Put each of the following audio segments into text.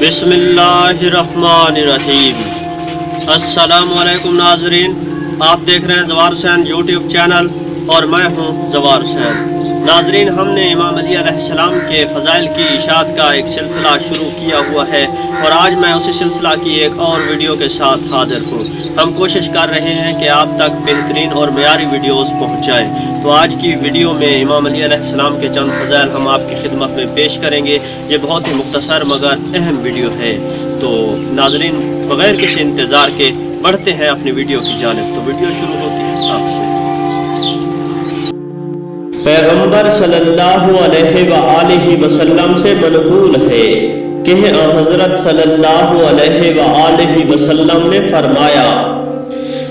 बिस्मिल्लाहिर्रहमानिर्रहीम। अस्सलामुअलैकुम नाज़रीन, आप देख रहे हैं ज़वार हुसैन यूट्यूब चैनल और मैं हूं ज़वार हुसैन। नाज़रीन, हमने इमाम अली अलैहिस्सलाम के फ़ज़ाइल की इशाअत का एक सिलसिला शुरू किया हुआ है और आज मैं उसी सिलसिला की एक और वीडियो के साथ हाज़िर हूँ। हम कोशिश कर रहे हैं कि आप तक बेहतरीन और मयारी वीडियोस पहुँचाएँ। तो आज की वीडियो में इमाम अली अलैहिस्सलाम के चंद फ़ज़ाइल हम आपकी खिदमत में पेश करेंगे। ये बहुत ही मुख्तसर मगर अहम वीडियो है। तो नाज़रीन, बग़ैर किसी इंतज़ार के बढ़ते हैं अपनी वीडियो की जानिब। तो वीडियो शुरू होती है आपसे। पैगंबर सल्लल्लाहु अलैहि वसल्लम से मनक़ूल है कि हज़रत सल्लल्लाहु अलैहि वसल्लम ने फरमाया,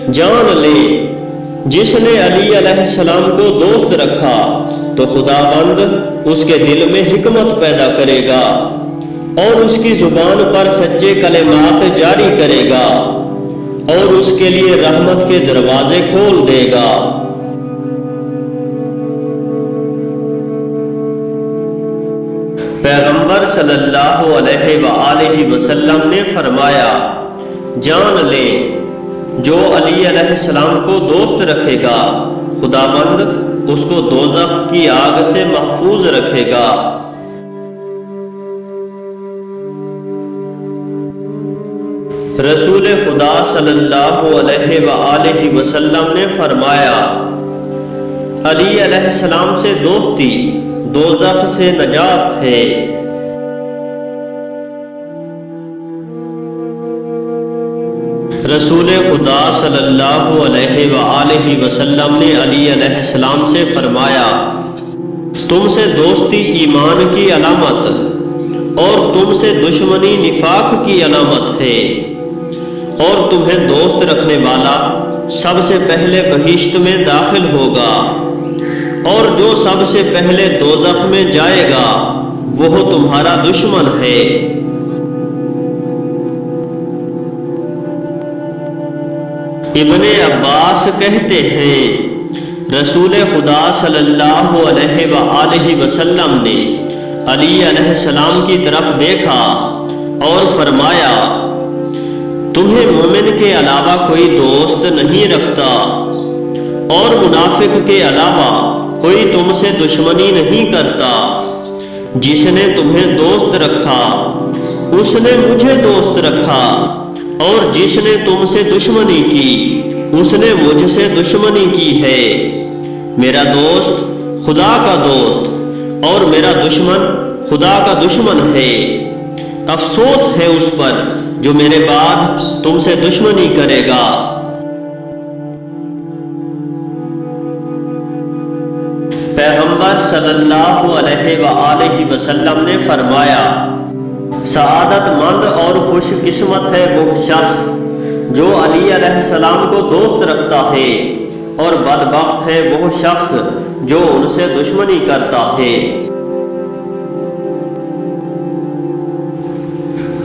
जान ले जिसने अली अलैहिस्सलाम को दोस्त रखा तो खुदाबंद उसके दिल में हिकमत पैदा करेगा और उसकी जुबान पर सच्चे कलिमात जारी करेगा और उसके लिए रहमत के दरवाजे खोल देगा। पैगंबर सल्लल्लाहु अलैहि वसल्लम ने फरमाया, जान ले जो अली अलैहिस्सलाम को दोस्त रखेगा खुदाबंद उसको दोज़ख की आग से महफूज रखेगा। रसूल खुदा सल्लल्लाहु अलैहि वसल्लम ने फरमाया, अली अलैहिस्सलाम से दोस्ती दोज़ख से नजात है। रसूल खुदा सल्लल्लाहु अलैहि वसल्लम ने अली अलैहिस्सलाम से फरमाया, तुमसे दोस्ती ईमान की अलामत और तुमसे दुश्मनी निफाक की अलामत है और तुम्हें दोस्त रखने वाला सबसे पहले बहिश्त में दाखिल होगा और जो सबसे पहले दोज़ख में जाएगा वो तुम्हारा दुश्मन है। इब्ने अब्बास कहते हैं, रसूल खुदा सल्लल्लाहु अलैहि वसल्लम ने अली अलैहिस्सलाम की तरफ देखा और फरमाया, तुम्हें मोमिन के अलावा कोई दोस्त नहीं रखता और मुनाफिक के अलावा कोई तुमसे दुश्मनी नहीं करता। जिसने तुम्हें दोस्त रखा उसने मुझे दोस्त रखा और जिसने तुमसे दुश्मनी की उसने मुझसे दुश्मनी की है। मेरा दोस्त खुदा का दोस्त और मेरा दुश्मन खुदा का दुश्मन है। अफसोस है उस पर जो मेरे बाद तुमसे दुश्मनी करेगा। पैगंबर सल्लल्लाहु अलैहि वसल्लम ने फरमाया, सआदतमंद और खुशकिस्मत है वो शख्स जो अली अलैहिस्सलाम को दोस्त रखता है और बदबख्त है वो शख्स जो उनसे दुश्मनी करता है।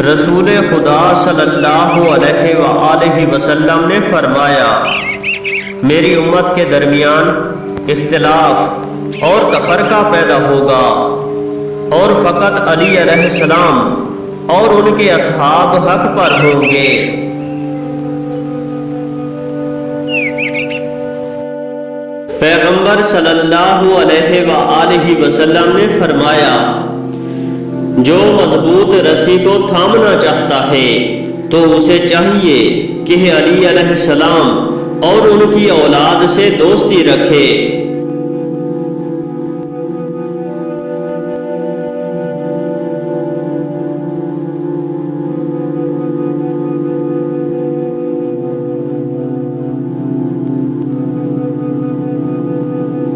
रसूल खुदा सल्लल्लाहु अलैहि वसल्लम ने फरमाया, मेरी उम्मत के दरमियान इख्तिलाफ और तफरका पैदा होगा और फकत अली अलैहिस्सलाम और उनके असहाब हक पर होंगे। पैगंबर सल्लल्लाहु अलैहि वसल्लम ने फरमाया, जो मजबूत रस्सी को थामना चाहता है तो उसे चाहिए कि अली अलैहिस्सलाम और उनकी औलाद से दोस्ती रखे